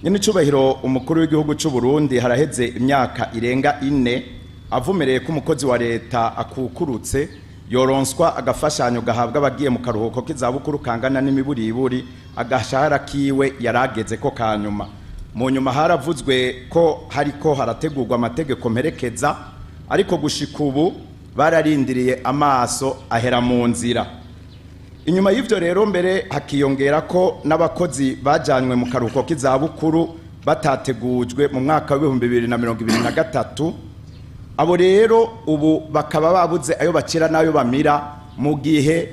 nyene icubahiro umukuru w'igihugu c'u Burundi haraheze imyaka irenga 4 avumereye ko umukozi wa leta akukurutse yoronswa agafashanyo gahabwa abagiye mu karuhuko k'izabukuru kangana n'imiburiburi agashahara kiwe yarageze ko kanyuma. Mu nyuma haravuzwe ko hariko harategurwa amategeko mperekeza, ariko gushika ubu bararindiriye amaso ahera mu nzira. Inyuma y'ivyo rero mbere hakiyongera ko n'abakozi bajanywe mu karuhuko k'izabukuru batategujwe mu mwaka wa 2023, abo rero ubu bakaba babuze ayo bacira nayo bamira, mu gihe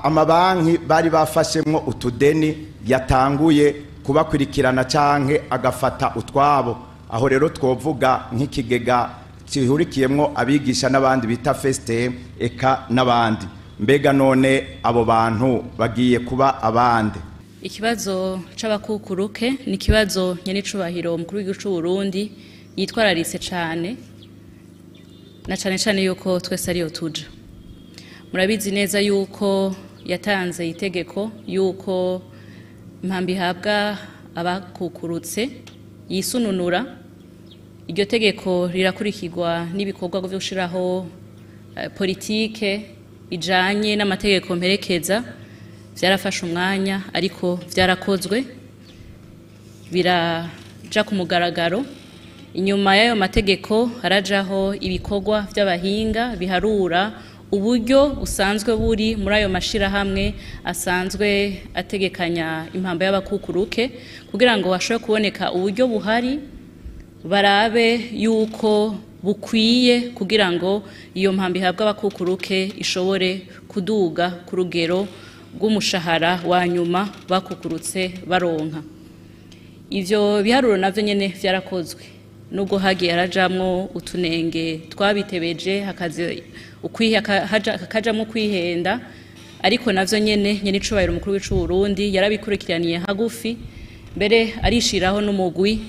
amabanki bari bafashemwo utudeni yatanguye kubakurikirana canke agafata utwabo. Aho rero twovuga nk'ikigega cihurikiyemwo abigisha n'abandi bita FESTEM eka n'abandi. Mbega none abo bantu bagiye kuba abande? Ikibazo c'abakukuruke ni kibazo nyene icubahiro umukuru w'igihugu c'u Burundi yitwararitse cane, na cane yuko twese ariyo tuja. Murabizi neza yuko yatanze itegeko yuko impambi habwa abakukurutse yisununura. Iryo tegeko rirakurikirwa n'ibikorwa byo gushiraho politike ijanye n'amategeko mperekeza. Vyarafashe umwanya ariko vyarakozwe, biraja ku mugaragaro. Inyuma y'ayo mategeko harajaho ibikorwa vy'abahinga biharura uburyo busanzwe buri muri ayo mashirahamwe asanzwe ategekanya impamba y'abakukuruke, kugira ngo hashobore kuboneka uburyo buhari, barabe yuko bukwiye kugira ngo iyo mpamba ihabwa abakukuruke ishobore kuduga ku rugero rw'umushahara wa nyuma bakukurutse baronka. Ivyo biharuro navyo nyene vyarakozwe, nubwo hagiye harajamwo utunenge twabitebeje hakajamwo kwihenda, ariko navyo nyene icubahiro umukuru w'icu Burundi yarabikurikiraniye hagufi, mbere arishiraho n'umugwi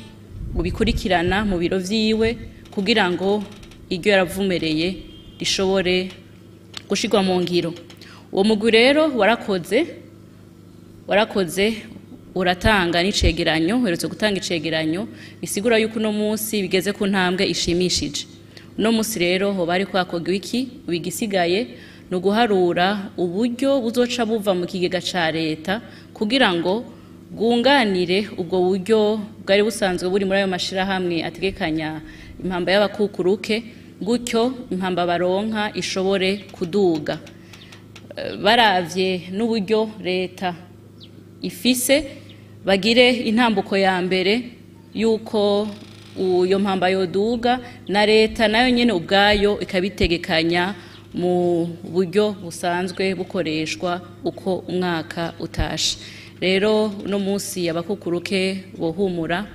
ubikurikirana mu biro vyiwe kugira ngo iryo yaravumereye rishobore gushirwa mu ngiro. Uwo mugwi rero warakoze uratanga n'icegeranyo, uherutse gutanga icegeranyo bisigura yuko uno munsi bigeze ku ntambwe ishimishije. Uno munsi rero ho bari kwakorwa iki? Bigisigaye no guharura uburyo buzoca buva mu kigega ca leta kugira ngo bwunganire ubwo buryo bwari busanzwe buri muri ayo mashirahamwe ategekanya impamba y'abakukuruke, gutyo impamba baronka ishobore kuduga. Baravye n'uburyo leta ifise, bagire intambuko ya mbere yuko uyo mpamba yoduga, na leta nayo nyene ubwayo ikabitegekanya mu buryo busanzwe bukoreshwa uko umwaka utashe. Rero no munsi abakukuruke bohumura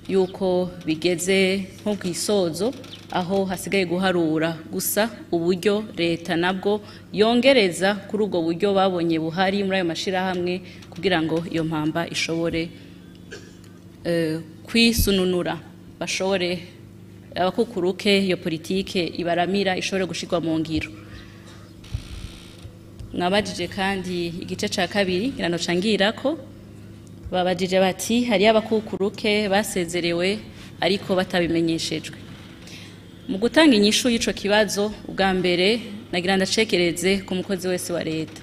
yuko bigeze nko kwisozo, aho hasigaye guharura gusa uburyo leta nabwo yongereza kuri ubwo buryo babonye buhari muri ayo mashirahamwe kugira ngo iyo mpamba ishobore kwisununura, bashobore abakukuruke iyo politike ibaramira ishobore gushirwa mu ngiro. Mwabajije kandi igice ca kabiri irano cangirako, babajije bati hari abakukuruke basezerewe ariko batabimenyeshejwe. Mu gutanga inyishu y'ico kibazo, ubwa mbere nagira ndacekereze ku mukozi wese wa leta.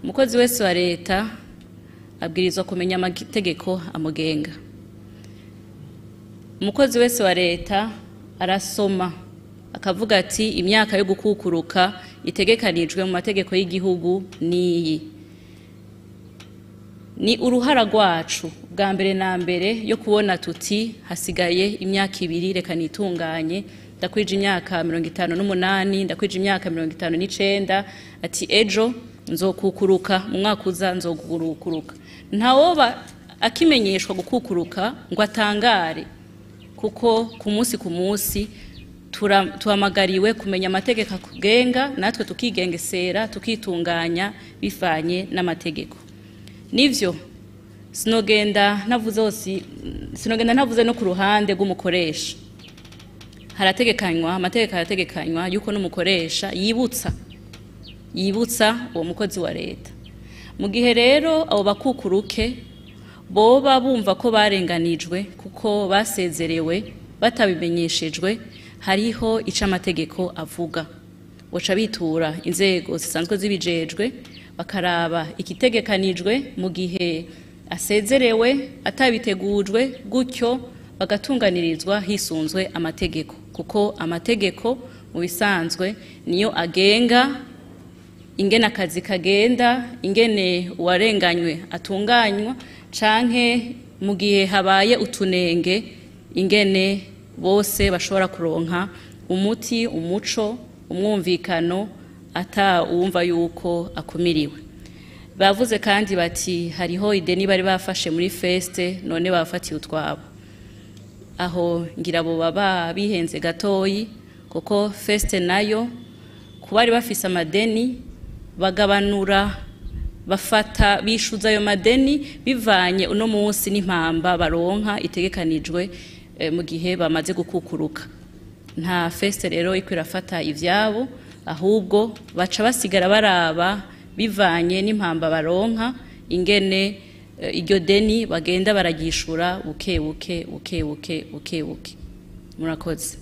Umukozi wese wa leta abwirizwa kumenya amategeko amugenga. Umukozi wese wa leta arasoma akavuga ati imyaka yo gukukuruka itegekanijwe mu mategeko y'igihugu niyi. Ni uruhara rwacu bwa mbere na mbere yo kubona tuti hasigaye imyaka 2 reka nitunganye, ndakwije imyaka 58, ndakwije imyaka 59, ati ejo nzokukuruka, mu mwaka uza nzogukuruka. Ntawoba akimenyeshwa gukukuruka ngo atangare, kuko ku munsi tuhamagariwe kumenya amategeko akugenga, natwe tukigengesera tukitunganya bifanye n'amategeko. Nivyo sinogenda navuze no ku ruhande rw'umukoresha. Amategeko harategekanywa yuko n'umukoresha yibutsa uwo mukozi wa leta. Mu gihe rero abo bakukuruke boba bumva ko barenganijwe kuko basezerewe batabimenyeshejwe, hariho ico amategeko avuga. Boca bitura inzego zisanzwe zibijejwe bakaraba ikitegekanijwe mu gihe asezerewe atabitegujwe, gutyo bagatunganirizwa hisunzwe amategeko, kuko amategeko mu bisanzwe niyo agenga ingene akazi kagenda, ingene uwarenganywe atunganywa, canke mu gihe habaye utunenge ingene bose bashobora kuronka umuti, umuco, umwumvikano ata uwumva yuko akumiriwe. Bavuze kandi bati hariho ideni bari bafashe muri feste none bafatiye utwabo. Aho ngira bo baba bihenze gatoyi, kuko feste nayo kubari bafise amadeni bagabanura, bafata bishuza ayo madeni bivanye uno munsi n'impamba baronka itegekanijwe mu gihe bamaze gukukuruka. Nta feste rero iko irafata ivyabo, ahubwo baca basigara baraba bivanye n'impamba baronka ingene iryo deni bagenda baragishura buke buke. Murakoze.